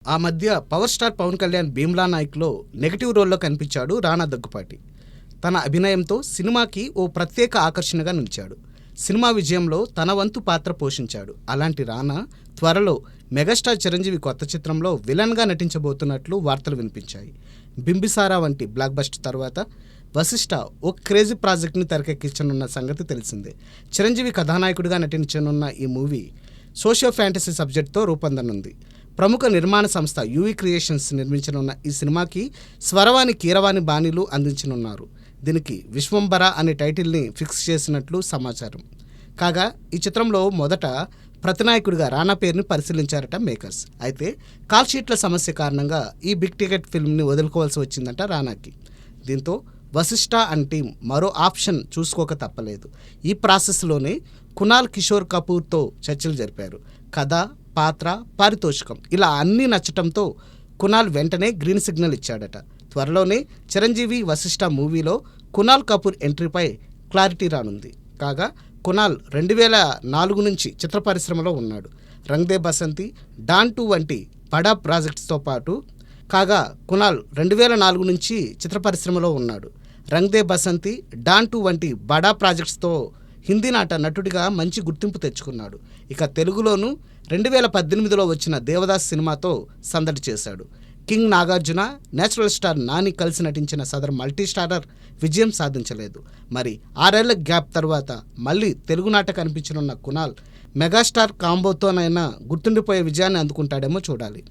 ఆ మధ్య power star Pawan Kalyan Bheemla నాయక్లో నెగటివ్ రోల్లో కనిపించాడు రానా దగ్గుపాటి. తన అభినయంతో సినిమాకి ఓ ప్రత్యేక ఆకర్షణగా నిలిచాడు. సినిమా విజయంలో తన వంతు పాత్ర పోషించాడు. అలాంటి రానా త్వరలో మెగాస్టార్ చిరంజీవి కొత్త చిత్రంలో విలన్గా నటించబోతున్నట్లు వార్తలు వినిపించాయి. బింబిసారా వంటి బ్లాక్ బస్టర్ తర్వాత వశిష్ఠ ఓ క్రేజీ ప్రాజెక్ట్ని తెరకెక్కించనున్న సంగతి తెలిసిందే. చిరంజీవి కథానాయకుడిగా నటించనున్న ఈ మూవీ సోషియో ఫ్యాంటసీ సబ్జెక్ట్తో రూపొందనుంది. ప్రముఖ నిర్మాణ సంస్థ యూవీ క్రియేషన్స్ నిర్మించనున్న ఈ సినిమాకి స్వరవాణి కీరవాణి బాణీలు అందించనున్నారు. దీనికి విశ్వంబర అనే టైటిల్ని ఫిక్స్ చేసినట్లు సమాచారం. కాగా ఈ చిత్రంలో మొదట ప్రతినాయకుడిగా రానా పేరుని పరిశీలించారట మేకర్స్. అయితే కాల్ షీట్ల సమస్య కారణంగా ఈ బిగ్ టికెట్ ఫిల్మ్ని వదులుకోవాల్సి వచ్చిందట రానాకి. దీంతో వశిష్ఠ అండ్ టీం మరో ఆప్షన్ చూసుకోక తప్పలేదు. ఈ ప్రాసెస్లోనే కునాల్ కిషోర్ కపూర్తో చర్చలు జరిపారు. కథ, పాత్ర, పారితోషికం ఇలా అన్నీ నచ్చటంతో కునాల్ వెంటనే గ్రీన్ సిగ్నల్ ఇచ్చాడట. త్వరలోనే చిరంజీవి వశిష్ఠ మూవీలో కునాల్ కపూర్ ఎంట్రీపై క్లారిటీ రానుంది. కాగా కునాల్ 2004 నుంచి చిత్ర పరిశ్రమలో ఉన్నాడు. రంగ్ దే బసంతి, డాన్ 2 వంటి బడా ప్రాజెక్ట్స్తో పాటు కాగా కునాల్ 2004 నుంచి చిత్ర పరిశ్రమలో ఉన్నాడు. రంగ్ దే బసంతి, డాన్ 2 వంటి బడా ప్రాజెక్ట్స్తో హిందీ నటుడిగా మంచి గుర్తింపు తెచ్చుకున్నాడు. ఇక తెలుగులోనూ 2018లో వచ్చిన దేవదాస్ సినిమాతో సందడి చేశాడు. King Nagarjuna, natural star Nani కలిసి నటించిన సదర్ మల్టీ స్టారర్ విజయం సాధించలేదు. మరి 6 ఏళ్ల గ్యాప్ తర్వాత మళ్ళీ తెలుగు నాట కనిపించనున్న కునాల్ మెగాస్టార్ కాంబోతోనైనా గుర్తుండిపోయే విజయాన్ని అందుకుంటాడేమో చూడాలి.